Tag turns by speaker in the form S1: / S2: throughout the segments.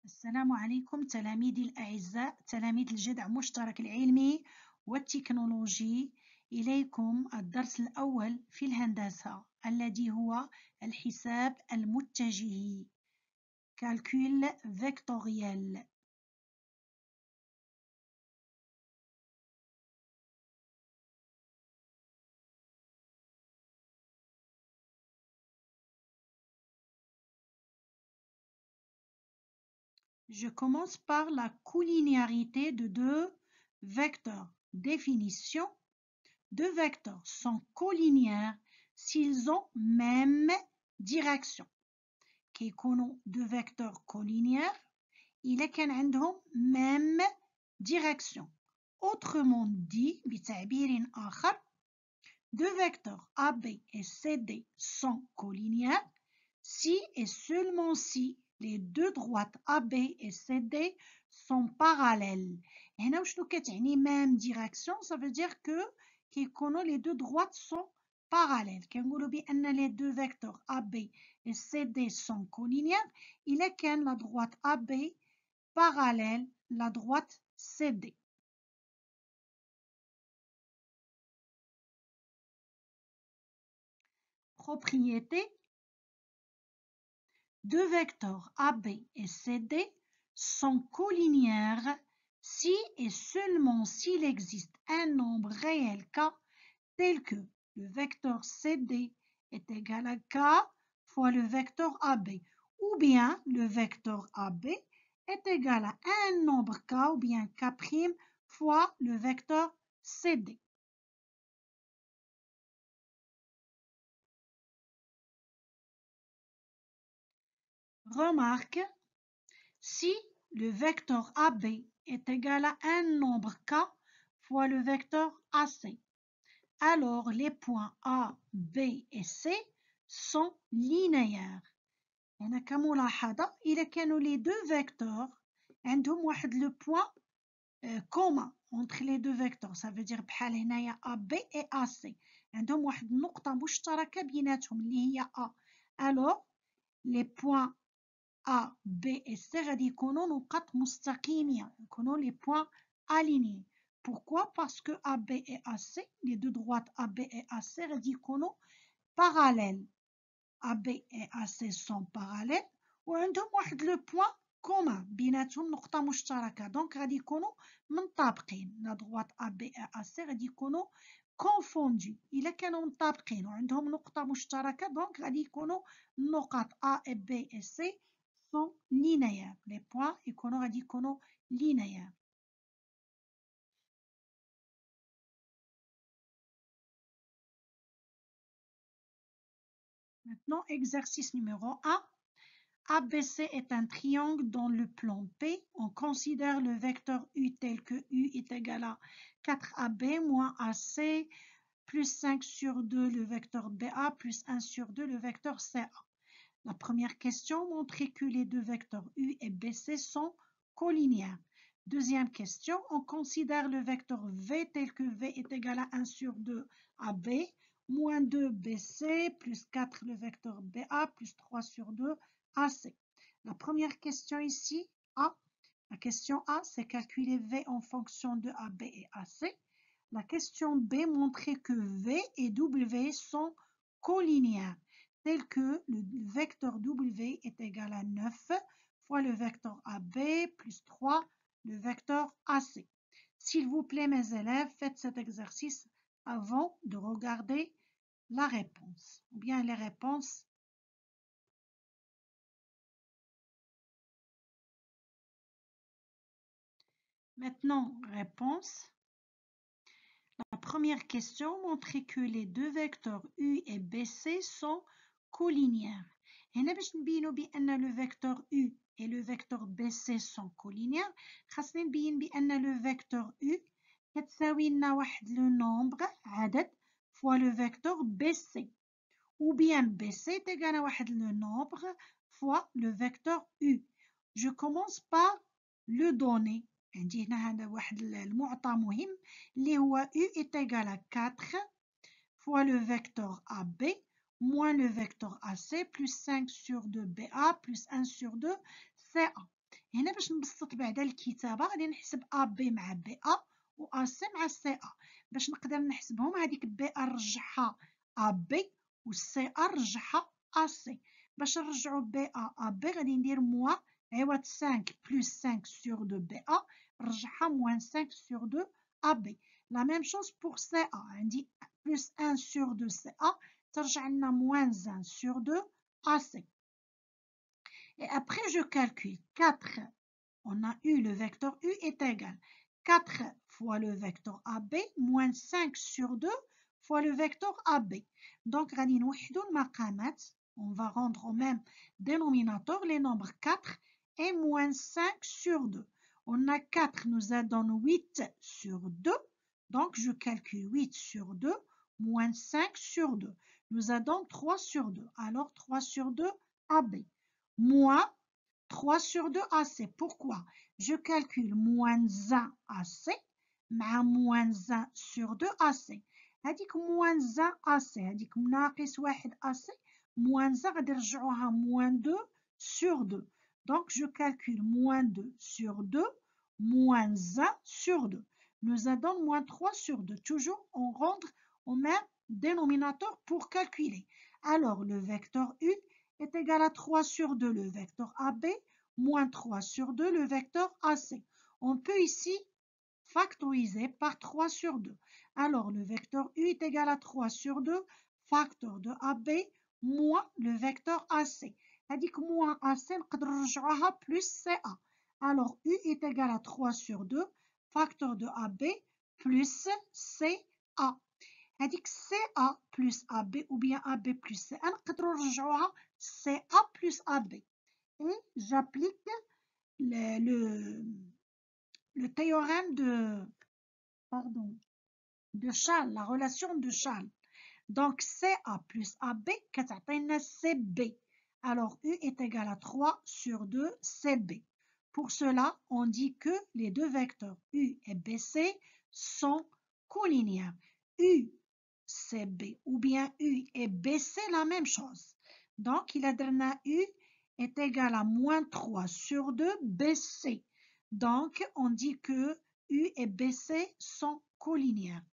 S1: السلام عليكم تلاميذي الأعزاء تلاميذ الجذع المشترك العلمي والتكنولوجي. إليكم الدرس الأول في الهندسة الذي هو الحساب المتجهي calcul vectoriel. Je commence par la collinéarité de deux vecteurs. Définition: deux vecteurs sont collinéaires s'ils ont même direction. كيكونوا deux vecteurs collinéaires إلا كان عندهم même direction. Autrement dit, بتعبير آخر, deux vecteurs AB et CD sont collinéaires si et seulement si les deux droites AB et CD sont parallèles. هنا وشنو كتعني même direction? Ça veut dire que كيكونوا les deux droites sont parallèles. كنقولوا بأن les deux vecteurs AB et CD sont collinéaires إلا كان la droite AB parallèle la droite CD. Propriété: deux vecteurs AB et CD sont collinéaires si et seulement s'il existe un nombre réel K tel que le vecteur CD est égal à K fois le vecteur AB, ou bien le vecteur AB est égal à un nombre K ou bien K' fois le vecteur CD. Remarque: si le vecteur AB est égal à un nombre K fois le vecteur AC, alors les points A, B et C sont linéaires. هنا كملاحظة إذا كانوا les deux vecteurs عندهم واحد le point commun entre les deux vecteurs, ça veut dire بحال هنايا AB et AC عندهم واحد النقطة مشتركة بيناتهم اللي هي A, alors les points A, B et C غادي يكونوا نقط مستقيمية, يكونوا les points alignés. Pourquoi? Parce que AB et AC, les deux droites AB et AC غادي يكونوا parallèles. AB et AC sont parallèles وعندهم واحد le point commun بيناتهم نقطة مشتركة, donc غادي يكونوا منطابقين. la droite AB et AC غادي يكونوا confondus. إلا كانوا منطابقين وعندهم نقطة مشتركة donc غادي يكونوا النقط A et B et C sont linéaires. les points يكونوا غادي يكونوا linéaires. Maintenant, exercice numéro 1. ABC est un triangle dans le plan P. On considère le vecteur U tel que U est égal à 4AB moins AC plus 5 sur 2 le vecteur BA plus 1 sur 2 le vecteur CA. La première question montre que les deux vecteurs U et BC sont collinéaires. Deuxième question, on considère le vecteur V tel que V est égal à 1 sur 2 AB moins 2 BC plus 4 le vecteur BA plus 3 sur 2 AC. La première question ici, A. La question A, c'est calculer V en fonction de AB et AC. La question B montrait que V et W sont collinéaires, tel que le vecteur W est égal à 9 fois le vecteur AB plus 3 le vecteur AC. S'il vous plaît, mes élèves, faites cet exercice avant de regarder la réponse, ou bien les réponses. Maintenant, réponse. La première question montrait que les deux vecteurs U et BC sont collinéaires. هنا باش نبينوا بأن le vecteur U et le vecteur BC sont collinéaires, خاصنا نبين بأن le vecteur U كتساوي لنا واحد le nombre عدد fois le vecteur BC, ou bien BC est égal à واحد le nombre fois le vecteur U. Je commence par le donner. عندي هنا هذا واحد المعطى مهم اللي هو U est égal à 4 fois le vecteur AB moins le vecteur AC plus 5 sur 2 BA plus 1 sur 2 CA. هنا باش نبسط بعدا الكتابة غادي نحسب AB مع BA و AC مع CA. باش نقدر نحسبهم هذيك BA نرجعها AB و CA نرجعها AC. باش نرجعو BA AB غادي ندير موان عوض 5 plus 5 sur 2 BA نرجعها moins 5 sur 2 AB. La même chose pour CA. عندي plus 1 sur 2 CA ترجع لنا moins 1 sur 2 AC. Et après, je calcule 4. On a eu le vecteur U est égal 4 fois le vecteur AB moins 5 sur 2 fois le vecteur AB. Donc, on va rendre au même dénominateur les nombres 4 et moins 5 sur 2. On a 4, nous a donné 8 sur 2. Donc, je calcule 8 sur 2 moins 5 sur 2. Nous a donné 3 sur 2. Alors, 3 sur 2 AB. Moins 3 sur 2 AC. Pourquoi? Je calcule moins 1 AC مع moins 1 sur 2 AC. هذيك moins 1 AC هذيك ناقص 1 AC moins 1 غادي نرجعوها moins 2 sur 2. Donc je calcule moins 2 sur 2 moins 1 sur 2. Nous avons moins 3 sur 2. Toujours on rentre au même dénominateur pour calculer. Alors le vecteur U est égal à 3 sur 2 le vecteur AB, moins 3 sur 2 le vecteur AC. On peut ici factoriser par 3 sur 2. Alors le vecteur U est égal à 3 sur 2, facteur de AB, moins le vecteur AC. هذيك moins AC نقدر نرجعوها plus CA. Alors U est égal à 3 sur 2, facteur de AB plus CA. هذيك CA plus AB ou bien AB plus CA نقدروا نرجعوها CA plus AB. Et j'applique le théorème de Charles, la relation de Charles. Donc CA plus AB كتعطينا CB. Alors U est égal à 3 sur 2 CB. Pour cela, on dit que les deux vecteurs U et BC sont collinéaires. U CB ou bien U et BC la même chose. Donc, il a donné U est égal à moins 3 sur 2 BC. Donc, on dit que U et BC sont collinéaires.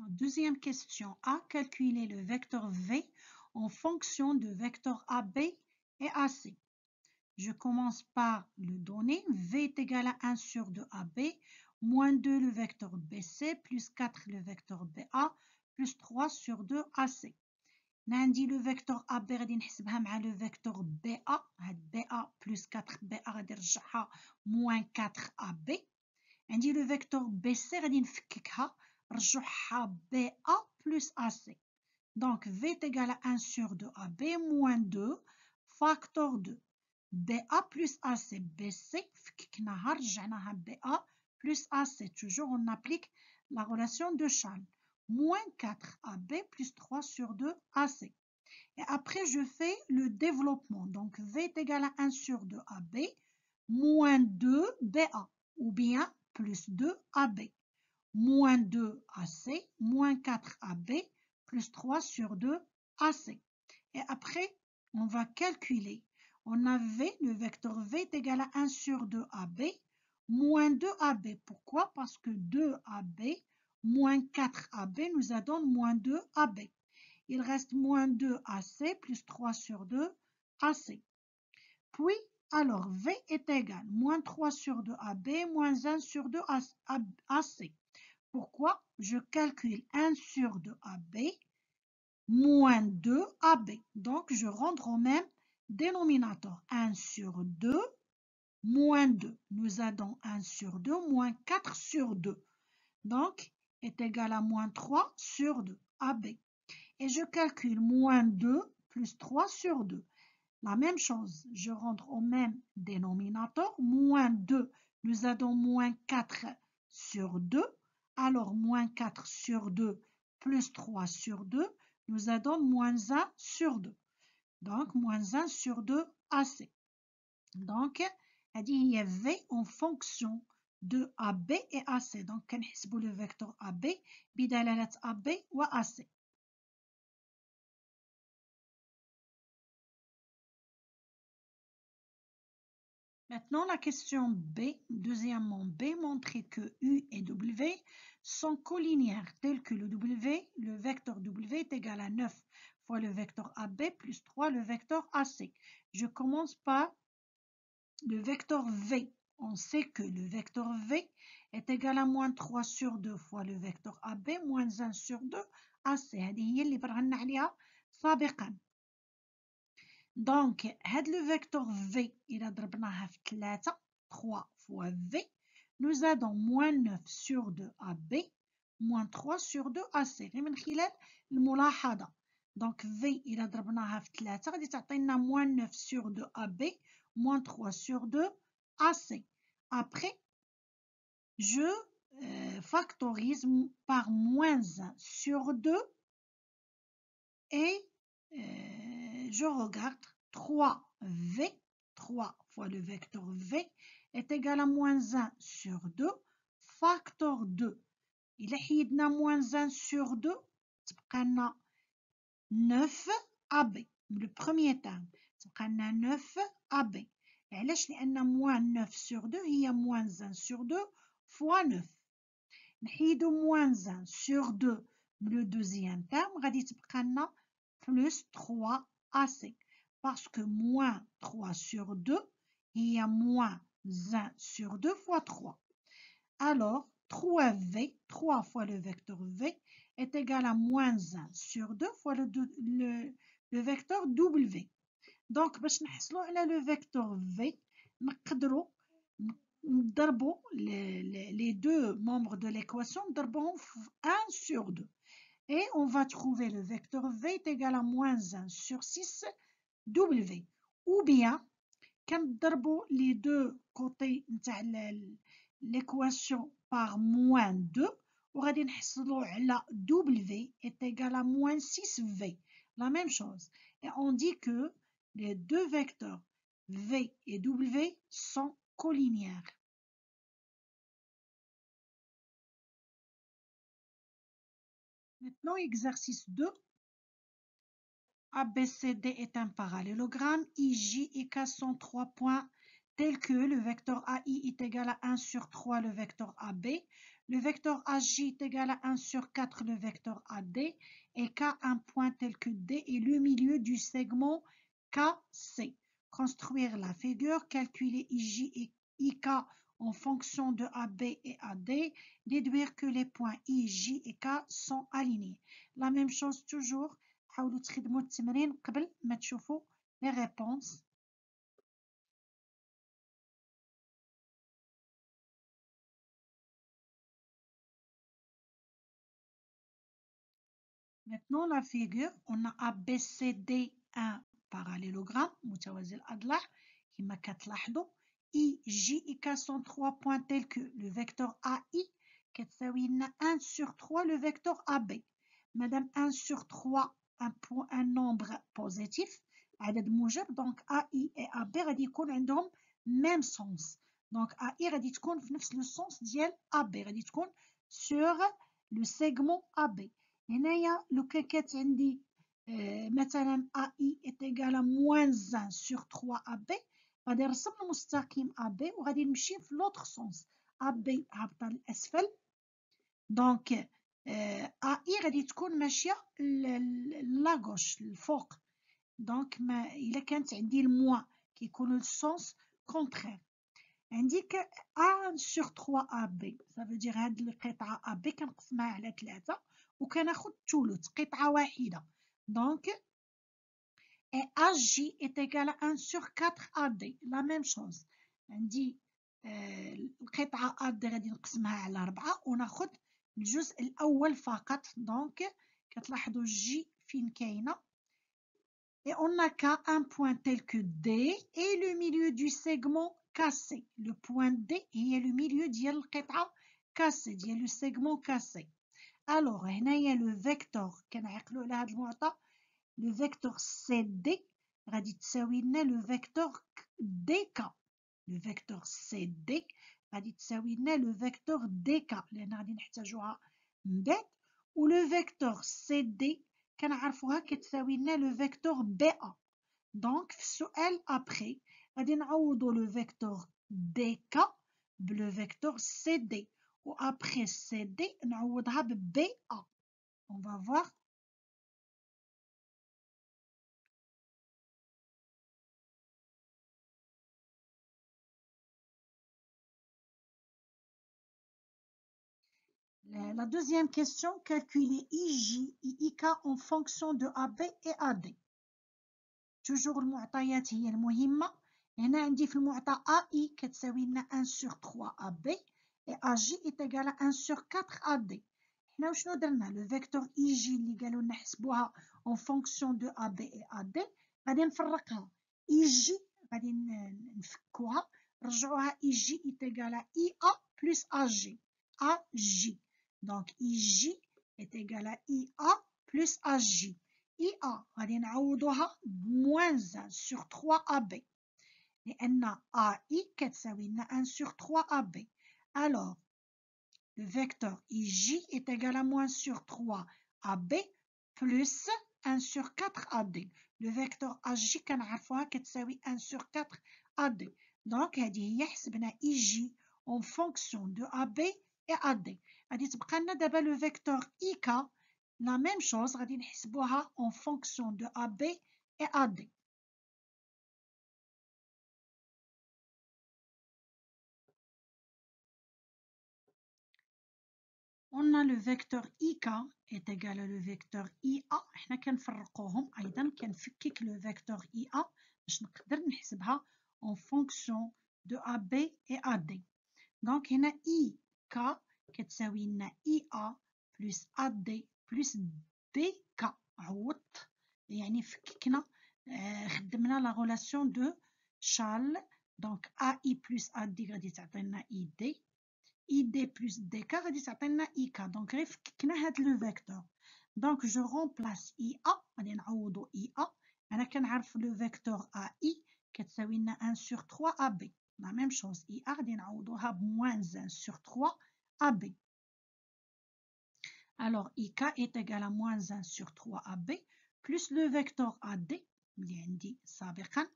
S1: Deuxième question A. Calculer le vecteur V en fonction de vecteurs AB et AC. Je commence par le donner. V est égal à 1 sur 2 AB, moins 2 le vecteur BC, plus 4 le vecteur BA, plus 3 sur 2 AC. نعندي le vecteur AB غادي نحسبها مع le vecteur BA. هاد BA plus 4 BA غادي نرجعها moins 4 AB. عندي le vecteur BC غادي نفككها نرجعها BA plus AC. Donc V est égal à 1 sur 2 AB moins 2 facteur 2. BA plus AC, BC, فككناها رجعناها BA plus AC. Toujours on applique la relation de Charles. Moins 4 AB plus 3 sur 2 AC. Et après je fais le développement. Donc V est égal à 1 sur 2 AB, moins 2 BA, ou bien plus 2 AB. Moins 2 AC, moins 4 AB, plus 3 sur 2 AC. Et après, on va calculer. On a V, le vecteur V est égal à 1 sur 2 AB, moins 2 AB. Pourquoi? Parce que 2 AB moins 4 AB nous a donné moins 2 AB. Il reste moins 2 AC plus 3 sur 2 AC. Puis, alors V est égal à moins 3 sur 2 AB, moins 1 sur 2 AC. Pourquoi? Je calcule 1 sur 2 AB, moins 2 AB. Donc, je rentre au même dénominateur. 1 sur 2, moins 2. Nous avons 1 sur 2, moins 4 sur 2. Donc, est égal à moins 3 sur 2, AB. Et je calcule moins 2 plus 3 sur 2. La même chose, je rentre au même dénominateur. Moins 2, nous avons moins 4 sur 2. Alors, moins 4 sur 2 plus 3 sur 2. Nous avons moins 1 sur 2. Donc, moins 1 sur 2 AC. Donc, il y a V en fonction de AB et AC. Donc, كنحسبوا le vecteur AB بدلالة AB و AC. Maintenant, la question B, deuxièmement, B montrait que U et W sont collinéaires, tels que le W, le vecteur W est égal à 9 fois le vecteur AB plus 3 le vecteur AC. Je commence par le vecteur V. On sait que le vecteur V est égal à moins 3 sur 2 fois le vecteur AB moins 1 sur 2 AC. هذه هي اللي برهنا عليها سابقا. Donc, le vecteur V, il a ضربناها في 3, 3 fois V, nous avons moins 9 sur 2 AB, moins 3 sur 2 AC. غير من خلال الملاحظة. Donc, V, il a ضربناها في 3, غادي تعطينا moins 9 sur 2 AB, moins 3 sur 2 AC. Après, je factorise par moins 1 sur 2 et je regarde 3V, 3 fois le vecteur V est égal à moins 1 sur 2, facteur 2. Il a moins 1 sur 2, تبقى لنا 9 AB. Le premier terme, تبقى لنا 9 AB. علاش؟ لأن moins 9 sur 2 هي moins 1 sur 2 fois 9. نحيدو moins 1 sur 2 le deuxième terme, غادي تبقى لنا plus 3 AC. Parce que moins 3 sur 2, il y a moins 1 sur 2 fois 3. Alors, 3V, 3 fois le vecteur V, est égal à moins 1 sur 2 fois le vecteur W. Donc, باش نحصلوا على le vecteur V, نقدروا نضربوا les deux membres de l'équation, نضربوهم في 1 sur 2. Et on va trouver le vecteur V est égal à moins 1 sur 6 W. Ou bien, quand on les deux côtés de l'équation par moins 2, on va dire que W est égal à moins 6V. La même chose. Et on dit que les deux vecteurs V et W sont collinéaires. Maintenant, exercice 2. ABCD est un parallélogramme. IJ et K sont 3 points tels que le vecteur AI est égal à 1 sur 3 le vecteur AB, le vecteur AJ est égal à 1 sur 4 le vecteur AD et K un point tel que D est le milieu du segment KC. Construire la figure, calculer IJ et IK en fonction de AB et AD, déduire que les points IJ et K sont alignés. La même chose toujours. حاولوا تخدموا التمرين قبل ما تشوفوا les réponses. Maintenant la figure, on a ABCD un parallélogramme متوازي الأضلاع كما كتلاحظوا. I, J et K sont 3 points tels que le vecteur AI كتساوي لنا 1 sur 3 le vecteur AB. Madame 1 sur 3 un nombre positif عدد موجب, donc AI et AB غادي يكون عندهم même sens. Donc AI غادي تكون في نفس le sens ديال AB, غادي تكون sur le segment AB. هنايا لو كان كانت عندي مثلا AI est égal à moins 1 sur 3 AB, غادي نرسم المستقيم AB وغادي نمشي في l'autre sens. AB هابطة للأسفل, دونك AI غادي تكون ماشية لاغوش الفوق. دونك إلا كانت عندي الموا كيكونوا السونس كونترير. عندك 1 sur 3 AB, ça veut dire هاد القطعة AB كنقسمها على 3 وكناخد ثلث قطعة واحدة. دونك AJ est égal à 1 sur 4 AD. La même chose. عندي القطعة AD غادي نقسمها على 4 وناخد الجزء الأول فقط. دونك كتلاحظوا J فين كاينة. Et on a K un point tel que D et le milieu du segment KC. Le point D est le milieu ديال القطعة KC, ديال le segment KC. Alors, هنايا le vecteur كنعقلوا على هذا المعطى, le vecteur CD غادي تساوي لنا le vecteur DK. Le vecteur CD غادي تساوي لنا لو فيكتور DK لأن غادي نحتاجوها من بعد، و لو فيكتور CD كنعرفوها كتساوي لنا لو فيكتور BA. دونك في السؤال أبخي غادي نعوضو لو فيكتور DK بلو فيكتور CD و أبخي CD نعوضها ب BA. On va voir. La deuxième question, calculer IJ et IK en fonction de AB et AD. toujours المعطيات هي المهمة. هنا عندي في المعطى AI كتساوي لنا 1 sur 3 AB et AJ est égal à 1 sur 4 AD. حنا وشنو درنا؟ لو فيكتور IJ اللي قالوا لنا نحسبوها en fonction de AB et AD غادي نفرقها. IJ غادي نفكوها نرجعوها IJ est égal à IA plus AG. AJ. Donc IJ est égal à IA plus AJ. IA غادي نعوضوها بموان 1 sur 3 AB لأن AI كتساوي لنا 1 sur 3 AB. Alors, le vecteur IJ est égal à moins sur 3 AB plus 1 sur 4 AD. Le vecteur AJ كنعرفوها كتساوي 1 sur 4 AD. Donc هذه هي حسبنا IJ en fonction de AB et AD. غادي تبقى لنا دابا le vecteur IK. La même chose, غادي نحسبوها en fonction de AB et AD. On a le vecteur IK est égal à le vecteur IA. حنا كنفرقوهم أيضا كنفكك le vecteur IA باش نقدر نحسبها en fonction de AB et AD. Donc هنا IK كتساوي لنا IA plus AD plus DK. عوضت يعني فككنا خدمنا لا غولاسيون دو شال. دونك AI plus AD غادي تعطينا ID. ID plus DK غادي تعطينا IK. دونك غير فككنا هاد لو فيكتور. دونك جو رومبلاس IA غادي نعوضو IA. أنا كنعرف لو فيكتور AI كتساوي لنا 1 sur 3 AB. لا ميم شوز IA غادي نعوضوها بموان 1 sur 3 AB. Alors, IK est égal à moins 1 sur 3 AB plus le vecteur AD اللي عندي سابقا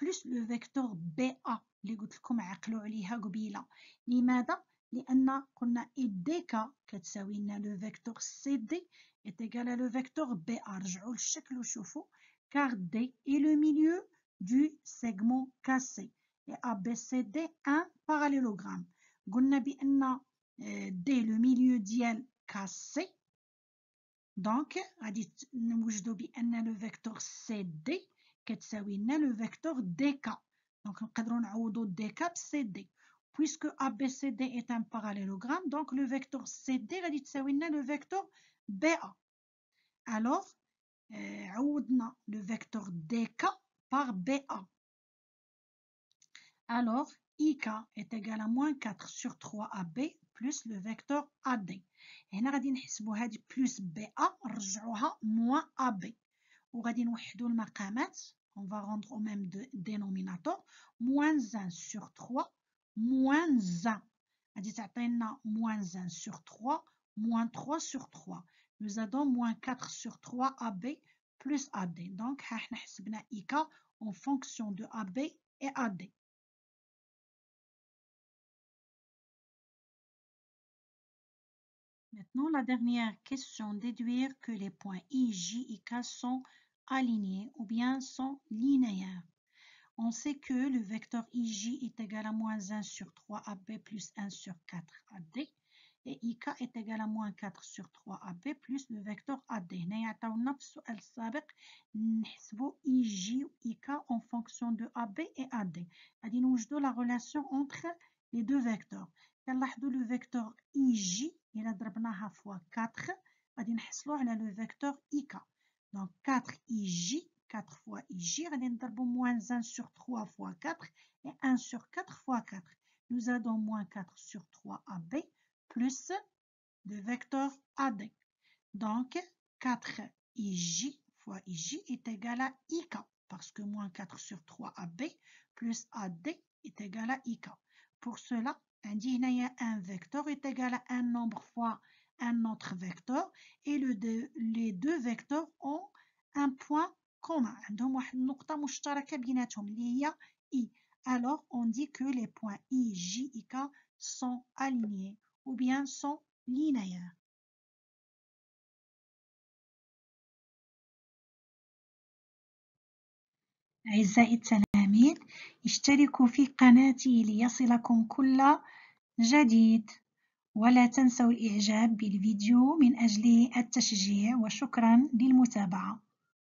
S1: plus le vecteur BA اللي قلت لكم عقلوا عليها قبيله. لماذا؟ لأن قلنا DK كتساوي لنا le vecteur CD est égal à le vecteur BA. رجعوا للشكل وشوفوا car D est le milieu du segment cassé et ABCD un parallélogramme. قلنا بأن D le milieu ديال cassé. Donc غادي نوجدوا بأن لو فيكتور CD كتساوي لنا لو فيكتور DK. Donc نقدروا نعوضوا DK ب CD. Puisque ABCD est un parallélogramme, donc le vecteur CD غادي تساوي لنا لو فيكتور BA. Alors عوضنا le vecteur DK par BA. Alors IK est égal à moins 4 sur 3 AB plus le vecteur AD. هنا غادي نحسبوا هذه بلس BA نرجعوها moins AB. وغادي نوحدوا المقامات. On va rendre au même dénominateur. Moins 1 sur 3 moins 1. غادي تعطينا moins 1 sur 3 moins 3 sur 3. Nous avons moins 4 sur 3 AB plus AD. Donc ها حنا حسبنا IK en fonction de AB et AD. Maintenant, la dernière question, déduire que les points I, J et K sont alignés ou bien sont linéaires. On sait que le vecteur IJ est égal à moins 1 sur 3 AB plus 1 sur 4 AD et IK est égal à moins 4 sur 3 AB plus le vecteur AD. هنا يعطيونا في السؤال السابق نحسبوا IJ و IK en fonction de AB et AD. غادي نوجدوا la relation entre les deux vecteurs. كنلاحظوا le vecteur IJ إلا ضربناها fois 4 غادي نحصلوا على le vecteur IK. Donc 4 IJ 4 fois IJ, غادي نضربوا moins 1 sur 3 fois 4 et 1 sur 4 fois 4. Nous avons moins 4 sur 3 AB plus le vecteur AD. Donc 4 IJ fois IJ est égal à IK parce que moins 4 sur 3 AB plus AD est égal à IK. Pour cela, عندي هنايا un vecteur est égal à un nombre fois un autre vecteur et les deux vecteurs ont un point commun. عندهم واحد النقطة مشتركة بيناتهم اللي هي I. Alors on dit que les points I, J et K sont alignés ou bien sont linéaires. أعزائي التلاميذ، اشتركوا في قناتي ليصلكم كل جديد، ولا تنسوا الإعجاب بالفيديو من أجل التشجيع، وشكرا للمتابعة.